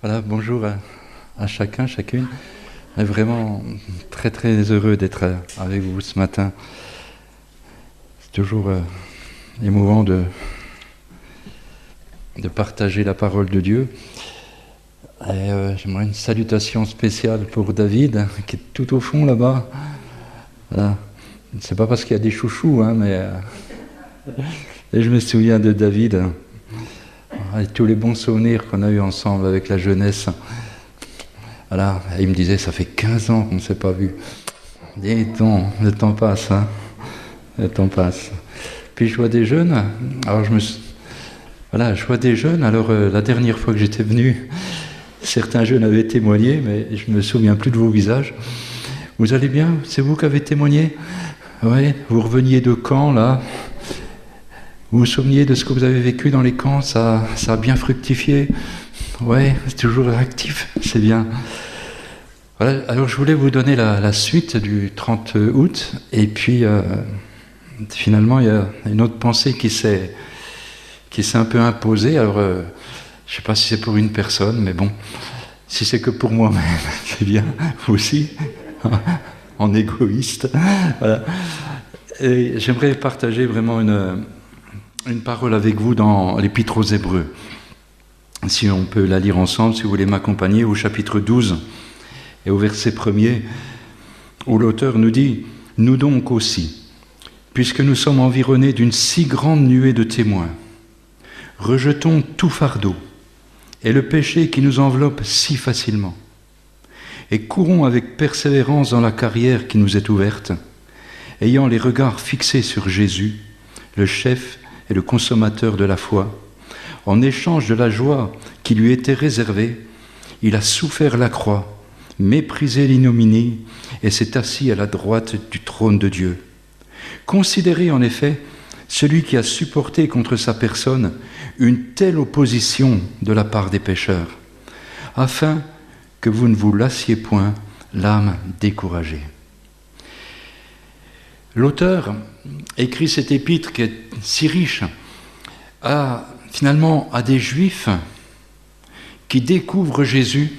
Voilà, bonjour à chacun, chacune. On est vraiment très très heureux d'être avec vous ce matin. C'est toujours émouvant de partager la parole de Dieu. Et j'aimerais une salutation spéciale pour David, qui est tout au fond là-bas. Voilà. C'est pas parce qu'il y a des chouchous, mais et je me souviens de David, avec tous les bons souvenirs qu'on a eus ensemble avec la jeunesse. Voilà, et il me disait, ça fait 15 ans qu'on ne s'est pas vu. Dis donc, le temps passe, le temps passe. Puis je vois des jeunes, alors je vois des jeunes, alors la dernière fois que j'étais venu, certains jeunes avaient témoigné, mais je ne me souviens plus de vos visages. Vous allez bien? C'est vous qui avez témoigné? Oui, vous reveniez de camp, là. Vous vous souveniez de ce que vous avez vécu dans les camps? Ça a bien fructifié? Oui, c'est toujours actif, c'est bien. Voilà, alors je voulais vous donner la suite du 30 août, et puis finalement il y a une autre pensée qui s'est un peu imposée. Alors je ne sais pas si c'est pour une personne, mais bon, si c'est que pour moi-même, c'est bien, vous aussi, en égoïste. Voilà. Et j'aimerais partager vraiment une parole avec vous dans l'Épître aux Hébreux. Si on peut la lire ensemble, si vous voulez m'accompagner, au chapitre 12 et au verset 1er, où l'auteur nous dit « Nous donc aussi, puisque nous sommes environnés d'une si grande nuée de témoins, rejetons tout fardeau et le péché qui nous enveloppe si facilement, et courons avec persévérance dans la carrière qui nous est ouverte, ayant les regards fixés sur Jésus, le chef et le consommateur de la foi. En échange de la joie qui lui était réservée, il a souffert la croix, méprisé l'ignominie et s'est assis à la droite du trône de Dieu. Considérez en effet celui qui a supporté contre sa personne une telle opposition de la part des pécheurs, afin que vous ne vous lassiez point l'âme découragée. L'auteur écrit cet épître qui est si riche finalement à des Juifs qui découvrent Jésus,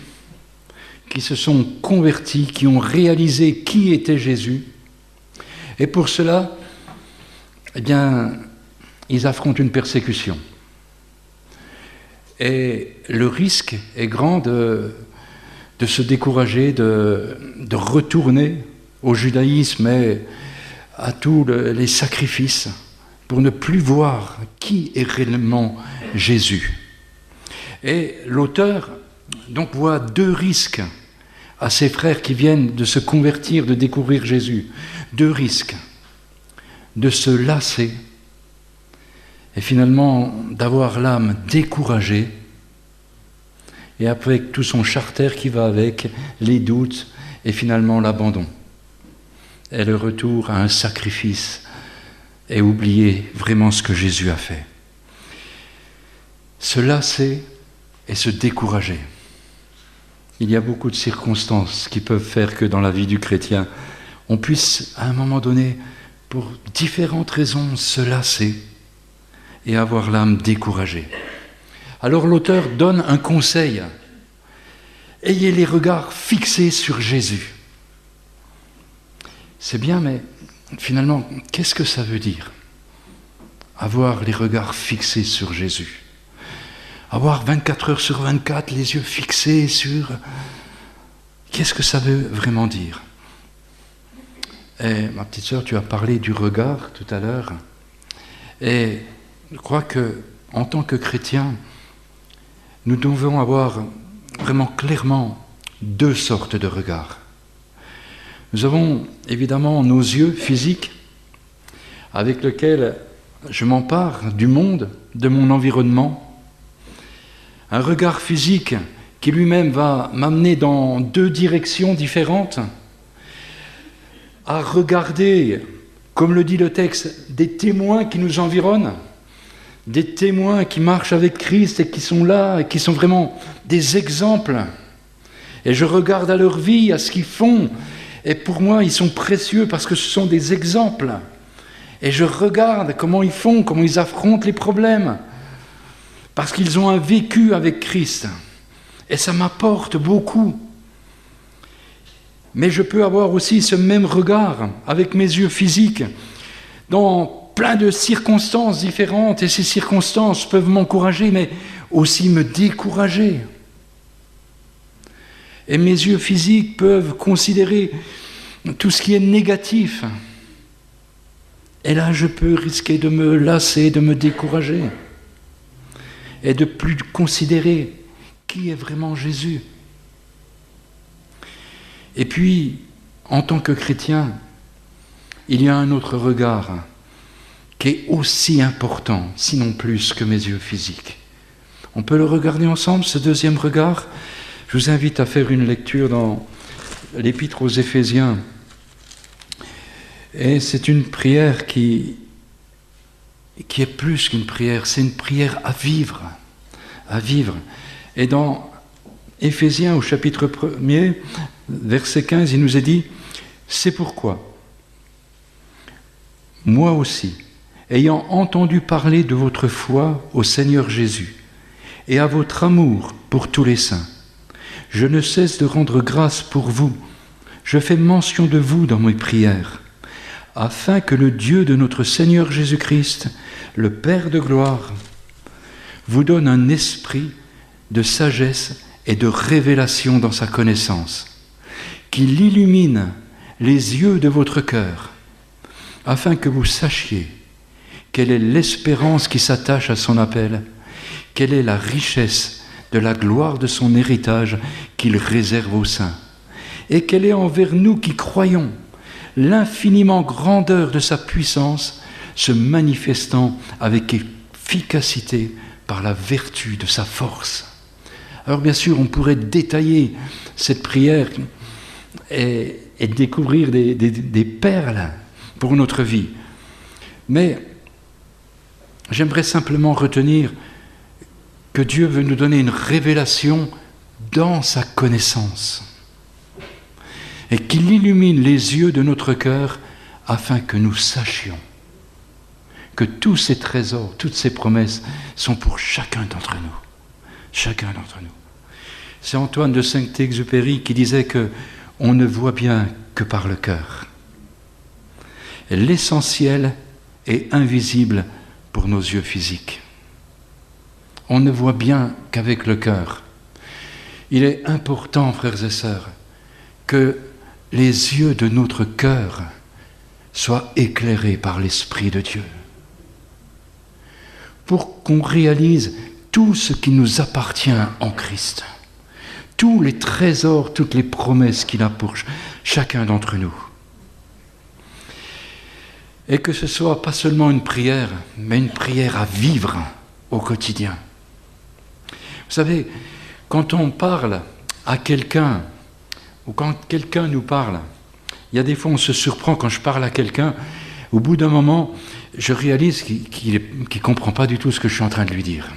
qui se sont convertis, qui ont réalisé qui était Jésus. Et pour cela, ils affrontent une persécution. Et le risque est grand de se décourager, de retourner au judaïsme et à tous les sacrifices pour ne plus voir qui est réellement Jésus. Et l'auteur donc voit deux risques à ses frères qui viennent de se convertir, de découvrir Jésus. Deux risques: de se lasser et finalement d'avoir l'âme découragée, et avec tout son charter qui va avec, les doutes et finalement l'abandon et le retour à un sacrifice et oublier vraiment ce que Jésus a fait. Se lasser et se décourager. Il y a beaucoup de circonstances qui peuvent faire que dans la vie du chrétien, on puisse à un moment donné, pour différentes raisons, se lasser et avoir l'âme découragée. Alors l'auteur donne un conseil. Ayez les regards fixés sur Jésus. C'est bien, mais finalement, qu'est-ce que ça veut dire? Avoir les regards fixés sur Jésus. Avoir 24 heures sur 24 les yeux fixés sur... Qu'est-ce que ça veut vraiment dire? Et ma petite sœur, tu as parlé du regard tout à l'heure. Et je crois qu'en tant que chrétiens, nous devons avoir vraiment clairement deux sortes de regards. Nous avons évidemment nos yeux physiques avec lesquels je m'empare du monde, de mon environnement. Un regard physique qui lui-même va m'amener dans deux directions différentes, à regarder, comme le dit le texte, des témoins qui nous environnent, des témoins qui marchent avec Christ et qui sont là, et qui sont vraiment des exemples. Et je regarde à leur vie, à ce qu'ils font, et pour moi, ils sont précieux parce que ce sont des exemples. Et je regarde comment ils font, comment ils affrontent les problèmes, parce qu'ils ont un vécu avec Christ. Et ça m'apporte beaucoup. Mais je peux avoir aussi ce même regard avec mes yeux physiques dans plein de circonstances différentes. Et ces circonstances peuvent m'encourager, mais aussi me décourager. Et mes yeux physiques peuvent considérer tout ce qui est négatif. Et là, je peux risquer de me lasser, de me décourager. Et de plus considérer qui est vraiment Jésus. Et puis, en tant que chrétien, il y a un autre regard qui est aussi important, sinon plus que mes yeux physiques. On peut le regarder ensemble, ce deuxième regard. Je vous invite à faire une lecture dans l'Épître aux Éphésiens. Et c'est une prière qui est plus qu'une prière, c'est une prière à vivre. À vivre. Et dans Éphésiens au chapitre 1er, verset 15, il nous est dit « C'est pourquoi, moi aussi, ayant entendu parler de votre foi au Seigneur Jésus et à votre amour pour tous les saints, je ne cesse de rendre grâce pour vous. Je fais mention de vous dans mes prières, afin que le Dieu de notre Seigneur Jésus-Christ, le Père de gloire, vous donne un esprit de sagesse et de révélation dans sa connaissance, qu'il illumine les yeux de votre cœur, afin que vous sachiez quelle est l'espérance qui s'attache à son appel, quelle est la richesse de la gloire de son héritage qu'il réserve aux saints, et quelle est envers nous qui croyons l'infiniment grandeur de sa puissance se manifestant avec efficacité par la vertu de sa force. Alors bien sûr, on pourrait détailler cette prière et découvrir des perles pour notre vie. Mais j'aimerais simplement retenir que Dieu veut nous donner une révélation dans sa connaissance et qu'il illumine les yeux de notre cœur afin que nous sachions que tous ces trésors, toutes ces promesses sont pour chacun d'entre nous. Chacun d'entre nous. C'est Antoine de Saint-Exupéry qui disait que on ne voit bien que par le cœur. Et l'essentiel est invisible pour nos yeux physiques. On ne voit bien qu'avec le cœur. Il est important, frères et sœurs, que les yeux de notre cœur soient éclairés par l'Esprit de Dieu, pour qu'on réalise tout ce qui nous appartient en Christ, tous les trésors, toutes les promesses qu'il a pour chacun d'entre nous. Et que ce soit pas seulement une prière, mais une prière à vivre au quotidien. Vous savez, quand on parle à quelqu'un, ou quand quelqu'un nous parle, il y a des fois on se surprend quand je parle à quelqu'un, au bout d'un moment, je réalise qu'il ne comprend pas du tout ce que je suis en train de lui dire.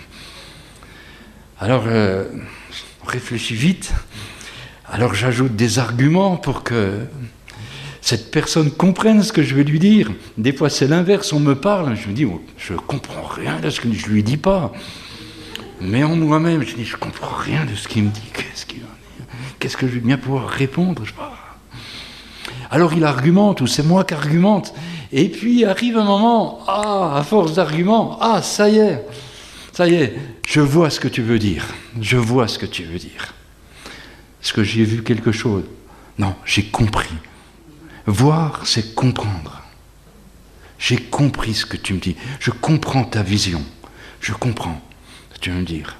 Alors, on réfléchit vite, alors j'ajoute des arguments pour que cette personne comprenne ce que je vais lui dire. Des fois c'est l'inverse, on me parle, je me dis, oh, je ne comprends rien de ce que je ne lui dis pas. Mais en moi-même, je dis, je ne comprends rien de ce qu'il me dit, qu'est-ce que je vais bien pouvoir répondre, je sais pas. Alors il argumente, ou c'est moi qui argumente, et puis arrive un moment, à force d'arguments, ça y est, je vois ce que tu veux dire, Est-ce que j'ai vu quelque chose? Non, j'ai compris. Voir, c'est comprendre. J'ai compris ce que tu me dis, je comprends ta vision, je comprends ce que tu veux me dire.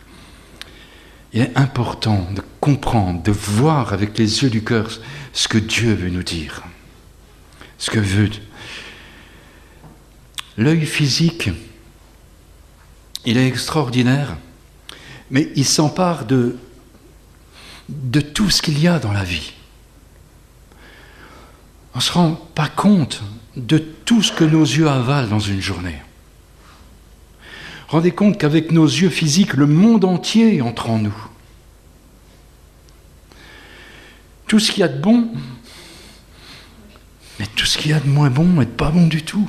Il est important de comprendre, de voir avec les yeux du cœur ce que Dieu veut nous dire. Ce que veut. L'œil physique, il est extraordinaire, mais il s'empare de tout ce qu'il y a dans la vie. On ne se rend pas compte de tout ce que nos yeux avalent dans une journée. Rendez compte qu'avec nos yeux physiques, le monde entier entre en nous. Tout ce qu'il y a de bon, mais tout ce qu'il y a de moins bon n'est pas bon du tout.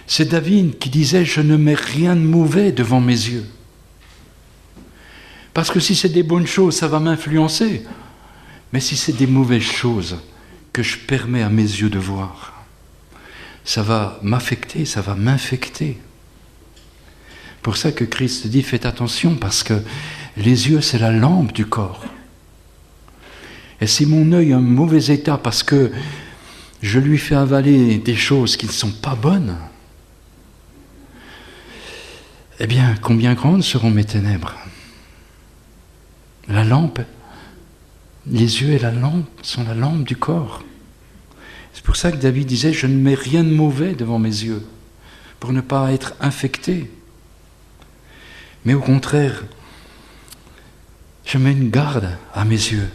C'est David qui disait « Je ne mets rien de mauvais devant mes yeux ». Parce que si c'est des bonnes choses, ça va m'influencer. Mais si c'est des mauvaises choses que je permets à mes yeux de voir, ça va m'affecter, ça va m'infecter. Pour ça que Christ dit, faites attention, parce que les yeux, c'est la lampe du corps. Et si mon œil est en mauvais état parce que je lui fais avaler des choses qui ne sont pas bonnes, eh bien, combien grandes seront mes ténèbres? La lampe, les yeux et la lampe sont la lampe du corps. C'est pour ça que David disait, je ne mets rien de mauvais devant mes yeux, pour ne pas être infecté. Mais au contraire, je mets une garde à mes yeux.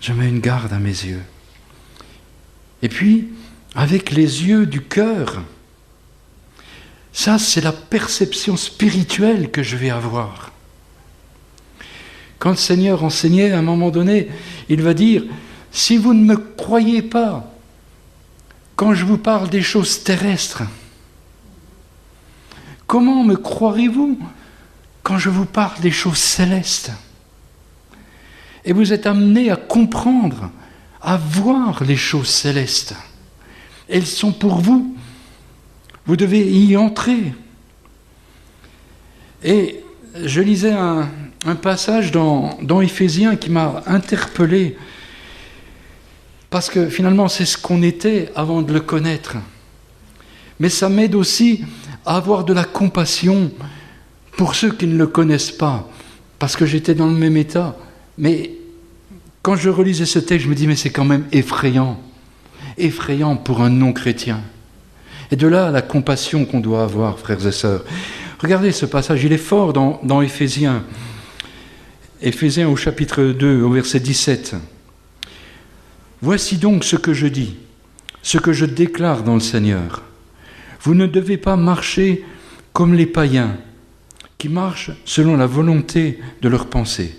Je mets une garde à mes yeux. Et puis, avec les yeux du cœur, ça, c'est la perception spirituelle que je vais avoir. Quand le Seigneur enseignait, à un moment donné, il va dire, si vous ne me croyez pas, quand je vous parle des choses terrestres, comment me croirez-vous quand je vous parle des choses célestes? Et vous êtes amenés à comprendre, à voir les choses célestes. Elles sont pour vous. Vous devez y entrer. Et je lisais un passage dans Éphésiens qui m'a interpellé, parce que finalement c'est ce qu'on était avant de le connaître. Mais ça m'aide aussi à avoir de la compassion pour ceux qui ne le connaissent pas, parce que j'étais dans le même état. Mais quand je relisais ce texte, je me dis, mais c'est quand même effrayant pour un non-chrétien. Et de là, la compassion qu'on doit avoir, frères et sœurs. Regardez ce passage, il est fort dans Éphésiens. Éphésiens au chapitre 2, au verset 17. « Voici donc ce que je dis, ce que je déclare dans le Seigneur. Vous ne devez pas marcher comme les païens, qui marchent selon la volonté de leurs pensées. »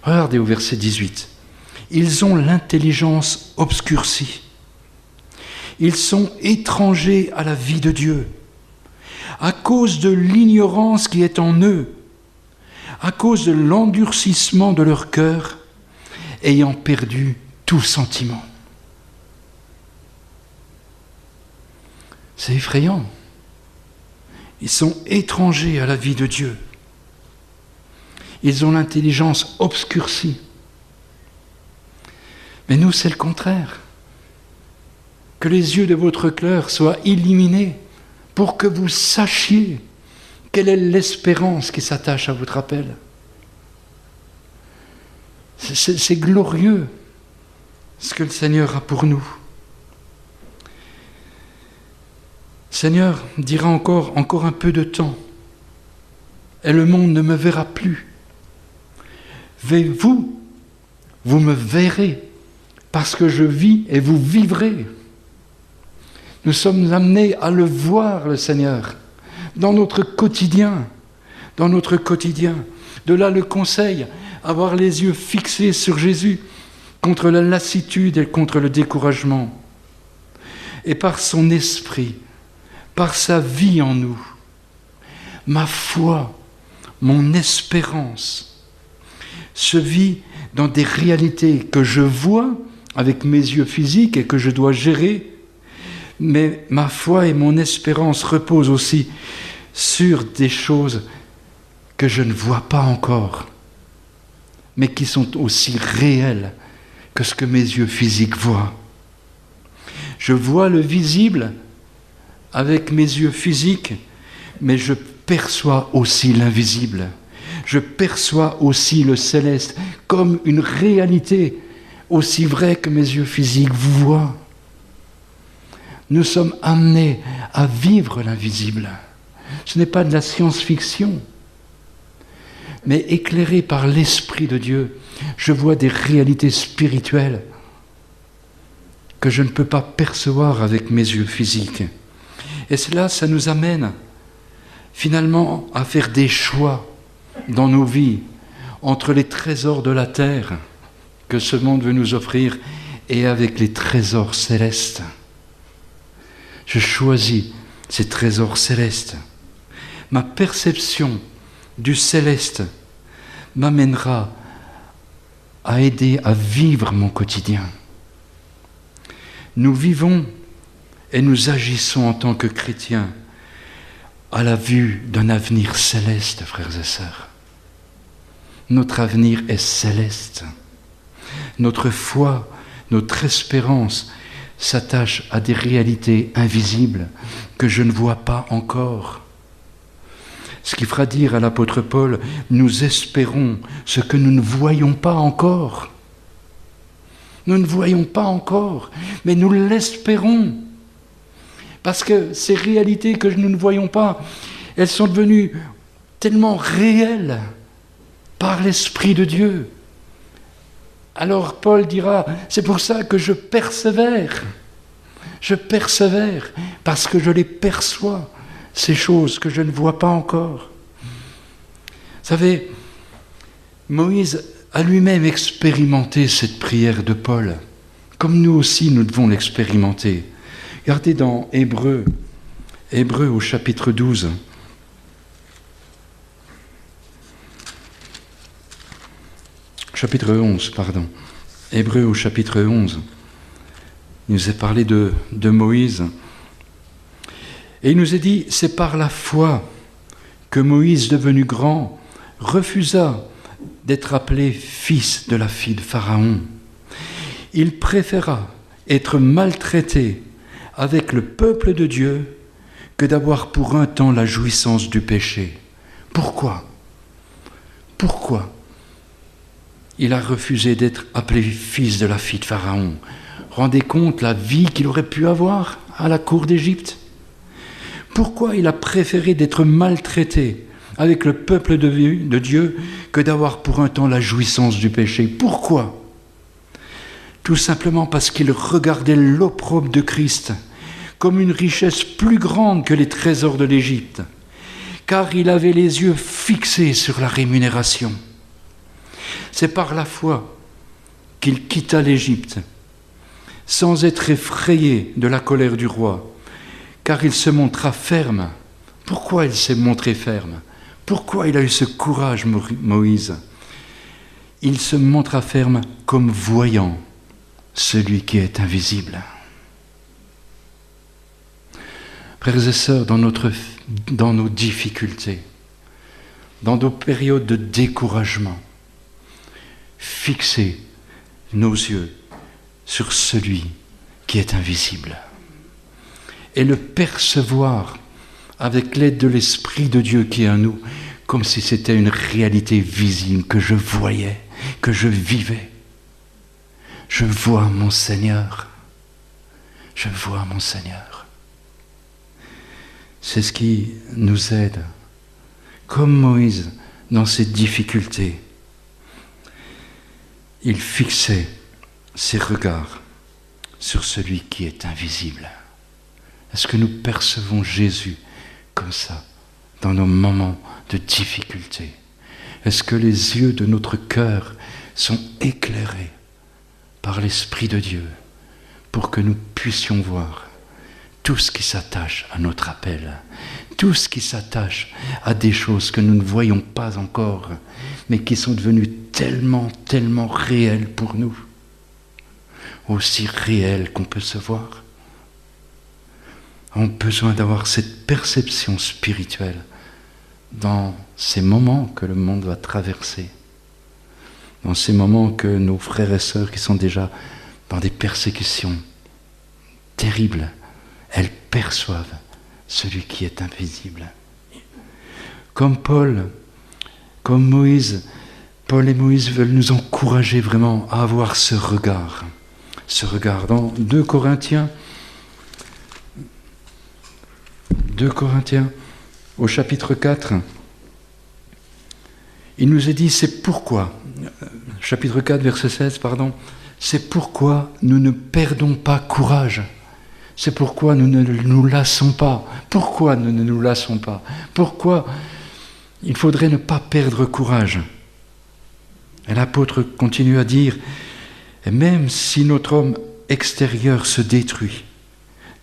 Regardez au verset 18. « Ils ont l'intelligence obscurcie. Ils sont étrangers à la vie de Dieu, à cause de l'ignorance qui est en eux, à cause de l'endurcissement de leur cœur, ayant perdu tout sentiment. » C'est effrayant. Ils sont étrangers à la vie de Dieu. Ils ont l'intelligence obscurcie. Mais nous, c'est le contraire. Que les yeux de votre cœur soient illuminés pour que vous sachiez quelle est l'espérance qui s'attache à votre appel. C'est glorieux ce que le Seigneur a pour nous. Le Seigneur dira encore un peu de temps, et le monde ne me verra plus. Mais vous me verrez, parce que je vis et vous vivrez. Nous sommes amenés à le voir, le Seigneur, dans notre quotidien. De là le conseil, avoir les yeux fixés sur Jésus, contre la lassitude et contre le découragement. Et par son esprit, par sa vie en nous, ma foi, mon espérance, se vit dans des réalités que je vois avec mes yeux physiques et que je dois gérer, mais ma foi et mon espérance reposent aussi sur des choses que je ne vois pas encore, mais qui sont aussi réelles que ce que mes yeux physiques voient. Je vois le visible avec mes yeux physiques, mais je perçois aussi l'invisible. Je perçois aussi le céleste comme une réalité aussi vraie que mes yeux physiques voient. Nous sommes amenés à vivre l'invisible. Ce n'est pas de la science-fiction, mais éclairé par l'Esprit de Dieu, je vois des réalités spirituelles que je ne peux pas percevoir avec mes yeux physiques. Et cela, ça nous amène finalement à faire des choix dans nos vies entre les trésors de la terre que ce monde veut nous offrir et avec les trésors célestes. Je choisis ces trésors célestes. Ma perception du céleste m'amènera à aider à vivre mon quotidien. Nous vivons et nous agissons en tant que chrétiens à la vue d'un avenir céleste, frères et sœurs. Notre avenir est céleste. Notre foi, notre espérance s'attache à des réalités invisibles que je ne vois pas encore. Ce qui fera dire à l'apôtre Paul, nous espérons ce que nous ne voyons pas encore. Nous ne voyons pas encore, mais nous l'espérons. Parce que ces réalités que nous ne voyons pas, elles sont devenues tellement réelles par l'Esprit de Dieu. Alors Paul dira, c'est pour ça que je persévère. Je persévère parce que je les perçois, ces choses que je ne vois pas encore. Vous savez, Moïse a lui-même expérimenté cette prière de Paul, comme nous aussi nous devons l'expérimenter. Regardez dans Hébreux au chapitre 12. Chapitre 11, pardon. Hébreux au chapitre 11. Il nous est parlé de Moïse. Et il nous est dit, c'est par la foi que Moïse, devenu grand, refusa d'être appelé fils de la fille de Pharaon. Il préféra être maltraité avec le peuple de Dieu que d'avoir pour un temps la jouissance du péché. Pourquoi ? Pourquoi il a refusé d'être appelé fils de la fille de Pharaon? Rendez compte la vie qu'il aurait pu avoir à la cour d'Égypte. Pourquoi il a préféré d'être maltraité avec le peuple de Dieu que d'avoir pour un temps la jouissance du péché? Pourquoi ? Tout simplement parce qu'il regardait l'opprobre de Christ comme une richesse plus grande que les trésors de l'Égypte, car il avait les yeux fixés sur la rémunération. C'est par la foi qu'il quitta l'Égypte, sans être effrayé de la colère du roi, car il se montra ferme. Pourquoi il s'est montré ferme ? Pourquoi il a eu ce courage, Moïse ? Il se montra ferme comme voyant celui qui est invisible. Frères et sœurs, dans nos difficultés, dans nos périodes de découragement, fixez nos yeux sur celui qui est invisible et le percevoir avec l'aide de l'Esprit de Dieu qui est en nous, comme si c'était une réalité visible que je voyais, que je vivais. Je vois mon Seigneur. Je vois mon Seigneur. C'est ce qui nous aide, comme Moïse, dans ses difficultés. Il fixait ses regards sur celui qui est invisible. Est-ce que nous percevons Jésus comme ça, dans nos moments de difficulté? Est-ce que les yeux de notre cœur sont éclairés par l'Esprit de Dieu pour que nous puissions voir tout ce qui s'attache à notre appel, tout ce qui s'attache à des choses que nous ne voyons pas encore, mais qui sont devenues tellement, tellement réelles pour nous, aussi réelles qu'on peut se voir. On a besoin d'avoir cette perception spirituelle dans ces moments que le monde va traverser, dans ces moments que nos frères et sœurs qui sont déjà dans des persécutions terribles, elles perçoivent celui qui est invisible. Comme Paul, comme Moïse, Paul et Moïse veulent nous encourager vraiment à avoir ce regard. Ce regard dans 2 Corinthiens, au chapitre 4, il nous est dit, c'est pourquoi, chapitre 4, verset 16, pardon, c'est pourquoi nous ne perdons pas courage. C'est pourquoi nous ne nous lassons pas. Pourquoi nous ne nous lassons pas ? Pourquoi il faudrait ne pas perdre courage ? Et l'apôtre continue à dire, même si notre homme extérieur se détruit,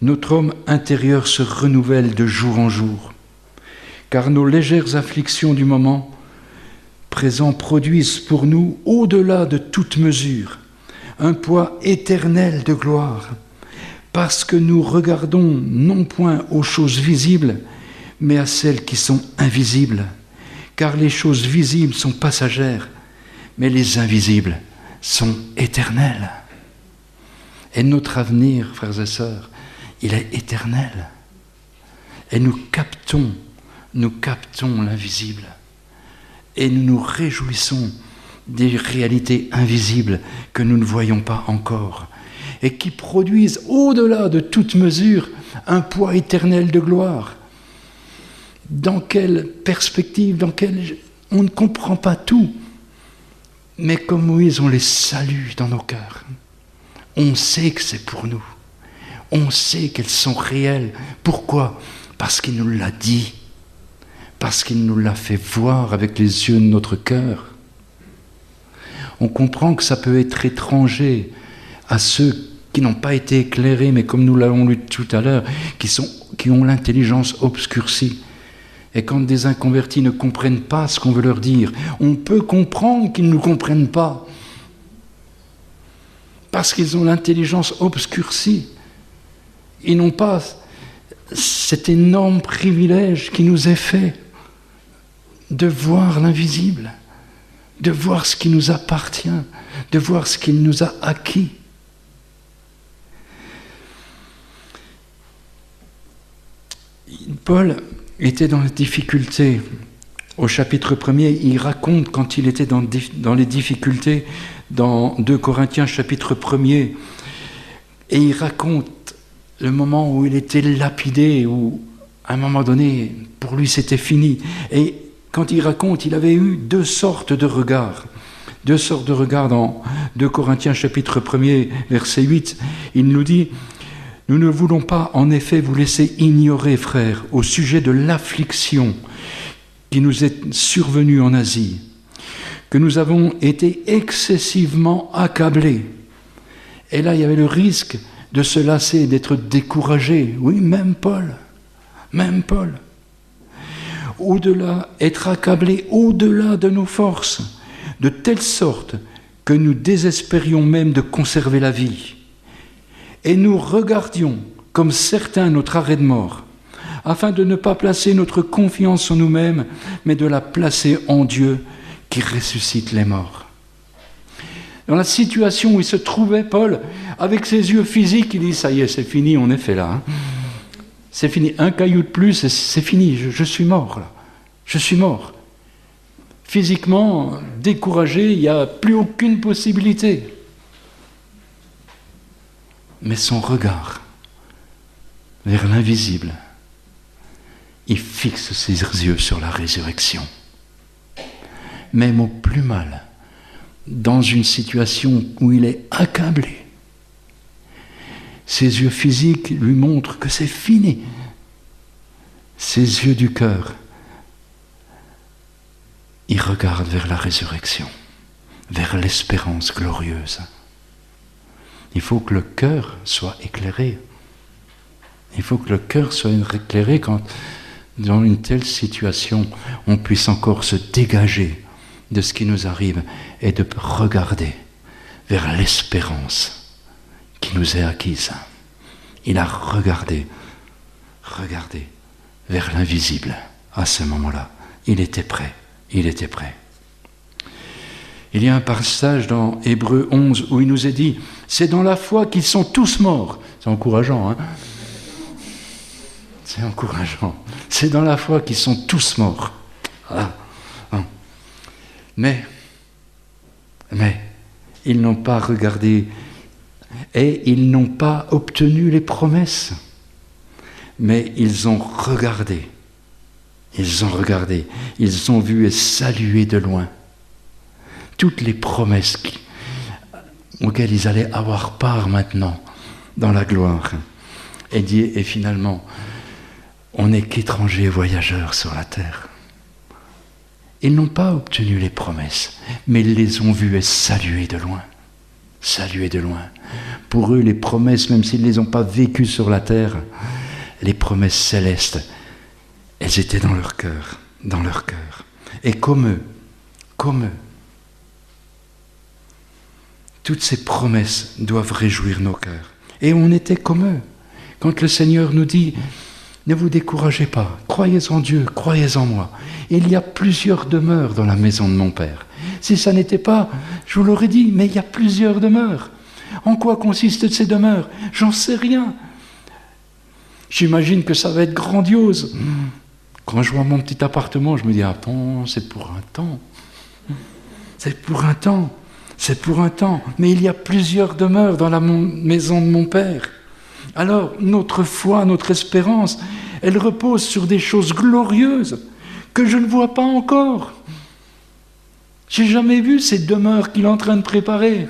notre homme intérieur se renouvelle de jour en jour, car nos légères afflictions du moment présent produisent pour nous, au-delà de toute mesure, un poids éternel de gloire, parce que nous regardons non point aux choses visibles, mais à celles qui sont invisibles. Car les choses visibles sont passagères, mais les invisibles sont éternelles. Et notre avenir, frères et sœurs, il est éternel. Et nous captons l'invisible. Et nous nous réjouissons des réalités invisibles que nous ne voyons pas encore et qui produisent au-delà de toute mesure un poids éternel de gloire. Dans quelle perspective, on ne comprend pas tout, mais comme Moïse, on les salue dans nos cœurs. On sait que c'est pour nous. On sait qu'elles sont réelles. Pourquoi ? Parce qu'il nous l'a dit. Parce qu'il nous l'a fait voir avec les yeux de notre cœur. On comprend que ça peut être étranger à ceux qui n'ont pas été éclairés, mais comme nous l'avons lu tout à l'heure, qui ont l'intelligence obscurcie. Et quand des inconvertis ne comprennent pas ce qu'on veut leur dire, on peut comprendre qu'ils ne nous comprennent pas. Parce qu'ils ont l'intelligence obscurcie. Ils n'ont pas cet énorme privilège qui nous est fait de voir l'invisible, de voir ce qui nous appartient, de voir ce qu'il nous a acquis. Paul était dans les difficultés. Au chapitre 1er, il raconte quand il était dans les difficultés dans 2 Corinthiens chapitre 1er. Et il raconte le moment où il était lapidé, où à un moment donné, pour lui c'était fini. Et quand il raconte, il avait eu deux sortes de regards. Deux sortes de regards dans 2 Corinthiens chapitre 1er, verset 8. Il nous dit: « Nous ne voulons pas en effet vous laisser ignorer, frères, au sujet de l'affliction qui nous est survenue en Asie, que nous avons été excessivement accablés. » Et là, il y avait le risque de se lasser, d'être découragé. Oui, même Paul. Au-delà, être accablé au-delà de nos forces, de telle sorte que nous désespérions même de conserver la vie. Et nous regardions, comme certains, notre arrêt de mort, afin de ne pas placer notre confiance en nous-mêmes, mais de la placer en Dieu qui ressuscite les morts. Dans la situation où il se trouvait, Paul, avec ses yeux physiques, il dit: ça y est, c'est fini, on est fait là. C'est fini, un caillou de plus, et c'est fini, je suis mort là. Je suis mort. Physiquement, découragé, il n'y a plus aucune possibilité. Mais son regard vers l'invisible, il fixe ses yeux sur la résurrection. Même au plus mal, dans une situation où il est accablé, ses yeux physiques lui montrent que c'est fini. Ses yeux du cœur, il regarde vers la résurrection, vers l'espérance glorieuse. Il faut que le cœur soit éclairé. Il faut que le cœur soit éclairé quand, dans une telle situation, on puisse encore se dégager de ce qui nous arrive et de regarder vers l'espérance qui nous est acquise. Il a regardé vers l'invisible à ce moment-là. Il était prêt. Il y a un passage dans Hébreux 11 où il nous est dit: c'est dans la foi qu'ils sont tous morts. C'est encourageant, hein? C'est encourageant. C'est dans la foi qu'ils sont tous morts. Ah. Mais, ils n'ont pas regardé et ils n'ont pas obtenu les promesses. Mais ils ont regardé. Ils ont vu et salué de loin toutes les promesses auxquelles ils allaient avoir part maintenant dans la gloire. Et finalement, on n'est qu'étrangers et voyageurs sur la terre. Ils n'ont pas obtenu les promesses, mais ils les ont vues et saluées de loin. Pour eux, les promesses, même s'ils ne les ont pas vécues sur la terre, les promesses célestes, elles étaient dans leur cœur. Et comme eux, comme eux. Toutes ces promesses doivent réjouir nos cœurs. Et on était comme eux. Quand le Seigneur nous dit « Ne vous découragez pas, croyez en Dieu, croyez en moi. Il y a plusieurs demeures dans la maison de mon Père. » Si ça n'était pas, je vous l'aurais dit, mais il y a plusieurs demeures. En quoi consistent ces demeures? J'en sais rien. J'imagine que ça va être grandiose. Quand je vois mon petit appartement, je me dis « Ah bon, c'est pour un temps. C'est pour un temps. C'est pour un temps. » Mais il y a plusieurs demeures dans la maison de mon Père. Alors, notre foi, notre espérance, elle repose sur des choses glorieuses que je ne vois pas encore. J'ai jamais vu ces demeures qu'il est en train de préparer.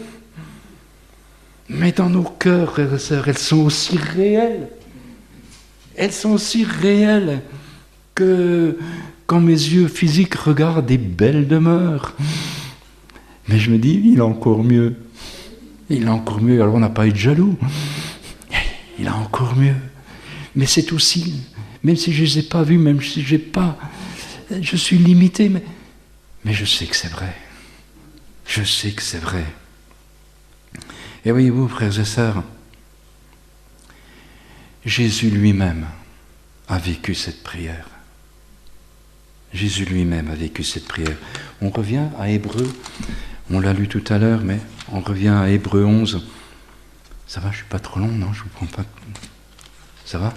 Mais dans nos cœurs, frères et sœurs, elles sont aussi réelles. Elles sont aussi réelles que quand mes yeux physiques regardent des belles demeures. Mais je me dis, il a encore mieux. Il a encore mieux, alors on n'a pas été jaloux. Il a encore mieux. Mais c'est aussi, même si je ne les ai pas vus, même si je suis limité, mais je sais que c'est vrai. Je sais que c'est vrai. Et voyez-vous, frères et sœurs, Jésus lui-même a vécu cette prière. Jésus lui-même a vécu cette prière. On revient à Hébreux, on l'a lu tout à l'heure, mais on revient à Hébreux 11. Ça va, je ne suis pas trop long, non? Je vous prends pas. Ça va?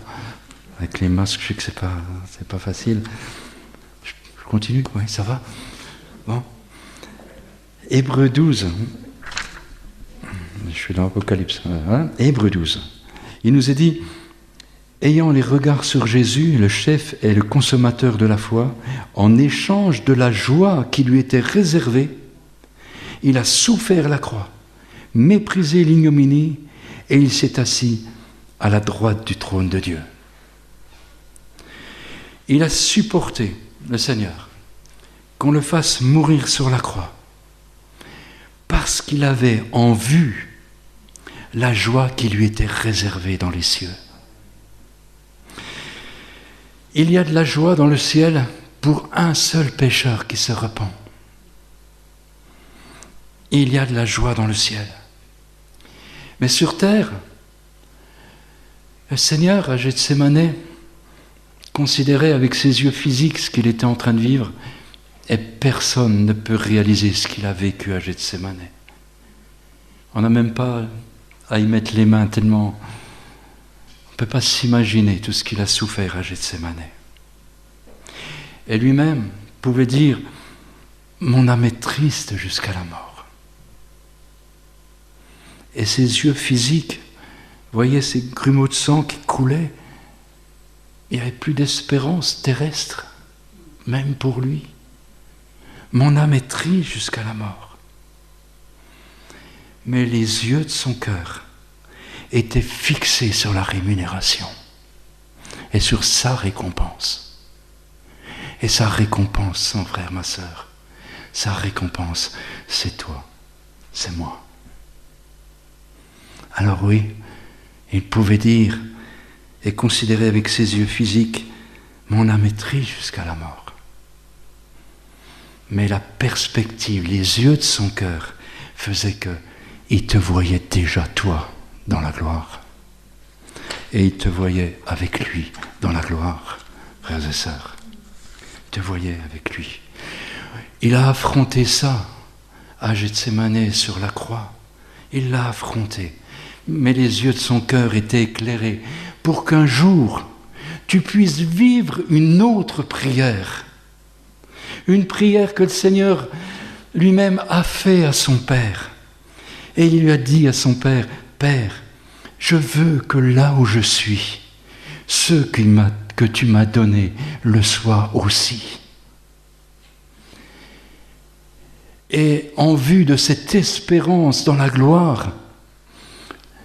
Avec les masques, je sais que c'est pas facile. Je continue? Oui, ça va? Bon. Hébreux 12. Je suis dans l'Apocalypse. Hein? Hébreux 12. Il nous est dit, ayant les regards sur Jésus, le chef et le consommateur de la foi, en échange de la joie qui lui était réservée, il a souffert la croix, méprisé l'ignominie, et il s'est assis à la droite du trône de Dieu. Il a supporté, le Seigneur, qu'on le fasse mourir sur la croix, parce qu'il avait en vue la joie qui lui était réservée dans les cieux. Il y a de la joie dans le ciel pour un seul pécheur qui se repent. Il y a de la joie dans le ciel. Mais sur terre, le Seigneur, à Gethsémane, considérait avec ses yeux physiques ce qu'il était en train de vivre, et personne ne peut réaliser ce qu'il a vécu à Gethsémane. On n'a même pas à y mettre les mains tellement... On ne peut pas s'imaginer tout ce qu'il a souffert à Gethsémane. Et lui-même pouvait dire « Mon âme est triste jusqu'à la mort ». Et ses yeux physiques, voyaient ces grumeaux de sang qui coulaient. Il n'y avait plus d'espérance terrestre, même pour lui. Mon âme est triste jusqu'à la mort. Mais les yeux de son cœur étaient fixés sur la rémunération et sur sa récompense. Et sa récompense, mon frère, ma sœur, sa récompense, c'est toi, c'est moi. Alors oui, il pouvait dire et considérer avec ses yeux physiques, mon âme est triste jusqu'à la mort. Mais la perspective, les yeux de son cœur faisaient qu'il te voyait déjà toi dans la gloire. Et il te voyait avec lui dans la gloire, frères et sœurs. Il te voyait avec lui. Il a affronté ça à Gethsémane sur la croix. Il l'a affronté. Mais les yeux de son cœur étaient éclairés pour qu'un jour, tu puisses vivre une autre prière. Une prière que le Seigneur lui-même a fait à son Père. Et il lui a dit à son Père, « Père, je veux que là où je suis, ce que tu m'as donné le soit aussi. » Et en vue de cette espérance dans la gloire,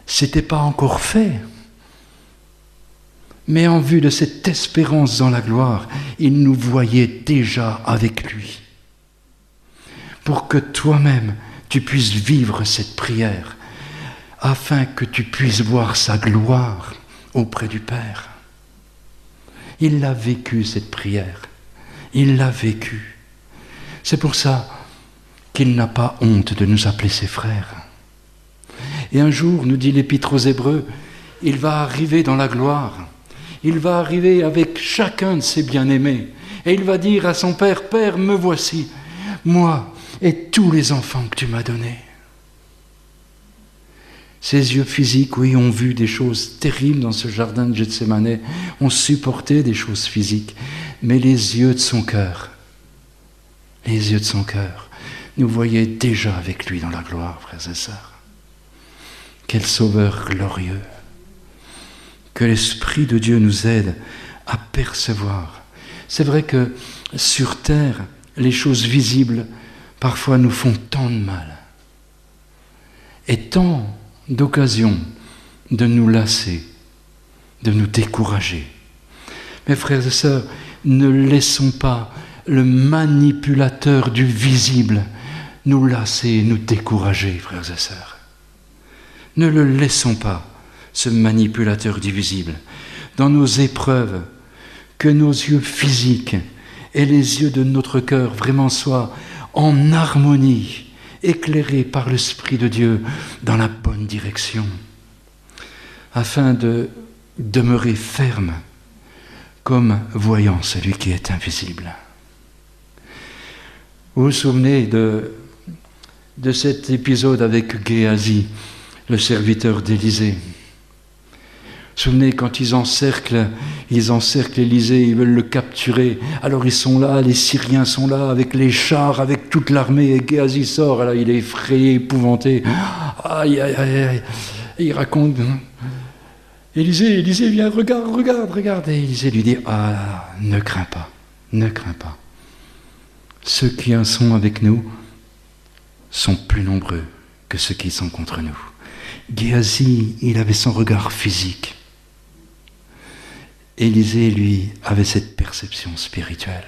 c'était pas encore fait. Mais en vue de cette espérance dans la gloire, il nous voyait déjà avec lui. Pour que toi-même, tu puisses vivre cette prière, afin que tu puisses voir sa gloire auprès du Père. Il l'a vécu, cette prière. Il l'a vécu. C'est pour ça, qu'il n'a pas honte de nous appeler ses frères. Et un jour, nous dit l'Épître aux Hébreux, il va arriver dans la gloire. Il va arriver avec chacun de ses bien-aimés. Et il va dire à son Père, « Père, me voici, moi et tous les enfants que tu m'as donnés. » Ses yeux physiques, oui, ont vu des choses terribles dans ce jardin de Gethsémanès, ont supporté des choses physiques, mais les yeux de son cœur, nous voyaient déjà avec lui dans la gloire, frères et sœurs. Quel sauveur glorieux! Que l'Esprit de Dieu nous aide à percevoir. C'est vrai que sur terre, les choses visibles, parfois nous font tant de mal. Et tant d'occasions de nous lasser, de nous décourager. Mes frères et sœurs, ne laissons pas le manipulateur du visible nous lasser et nous décourager, frères et sœurs. Ne le laissons pas, ce manipulateur du visible. Dans nos épreuves, que nos yeux physiques et les yeux de notre cœur vraiment soient en harmonie, éclairés par l'Esprit de Dieu dans la bonne direction, afin de demeurer ferme comme voyant celui qui est invisible. Vous vous souvenez de cet épisode avec Géasi, le serviteur d'Élisée. Vous vous souvenez, quand ils encerclent Élisée, ils veulent le capturer. Alors ils sont là, les Syriens sont là, avec les chars, avec toute l'armée, et Géasi sort, alors il est effrayé, épouvanté. Aïe, aïe, aïe, aïe. Et il raconte, Élisée, viens, regarde. Et Élisée lui dit, ne crains pas. Ceux qui sont avec nous sont plus nombreux que ceux qui sont contre nous. Géasi, il avait son regard physique. Élisée, lui, avait cette perception spirituelle.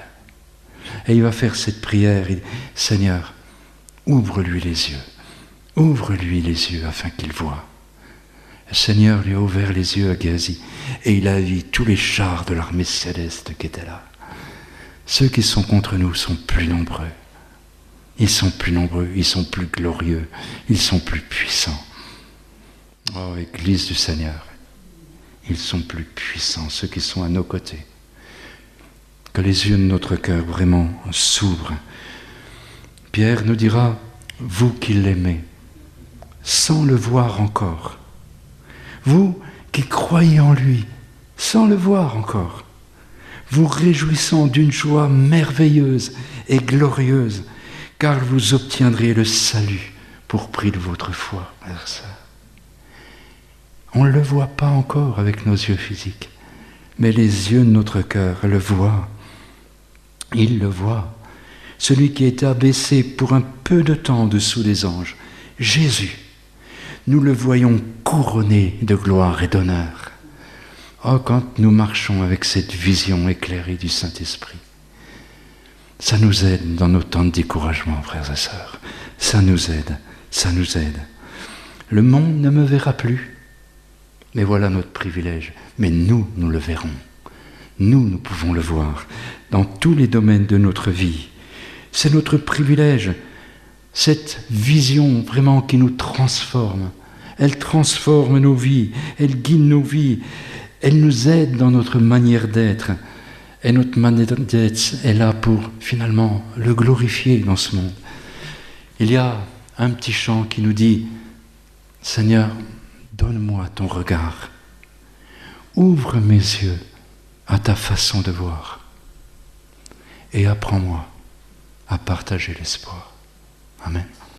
Et il va faire cette prière, il dit, Seigneur, ouvre-lui les yeux afin qu'il voie. Le Seigneur lui a ouvert les yeux à Géasi, et il a vu tous les chars de l'armée céleste qui étaient là. Ceux qui sont contre nous sont plus nombreux. Ils sont plus glorieux, ils sont plus puissants. Oh, Église du Seigneur, ils sont plus puissants, ceux qui sont à nos côtés. Que les yeux de notre cœur vraiment s'ouvrent. Pierre nous dira, vous qui l'aimez, sans le voir encore, vous qui croyez en lui, sans le voir encore, vous réjouissant d'une joie merveilleuse et glorieuse, car vous obtiendrez le salut pour prix de votre foi. On ne le voit pas encore avec nos yeux physiques, mais les yeux de notre cœur le voient. Il le voit. Celui qui est abaissé pour un peu de temps en dessous des anges, Jésus, nous le voyons couronné de gloire et d'honneur. Oh, quand nous marchons avec cette vision éclairée du Saint-Esprit, ça nous aide dans nos temps de découragement, frères et sœurs. Ça nous aide. Le monde ne me verra plus. Mais voilà notre privilège. Mais nous le verrons. Nous pouvons le voir dans tous les domaines de notre vie. C'est notre privilège. Cette vision vraiment qui nous transforme. Elle transforme nos vies. Elle guide nos vies. Elle nous aide dans notre manière d'être. Et notre manière d'être est là pour finalement le glorifier dans ce monde. Il y a un petit chant qui nous dit « Seigneur, donne-moi ton regard. Ouvre mes yeux à ta façon de voir. Et apprends-moi à partager l'espoir. » Amen.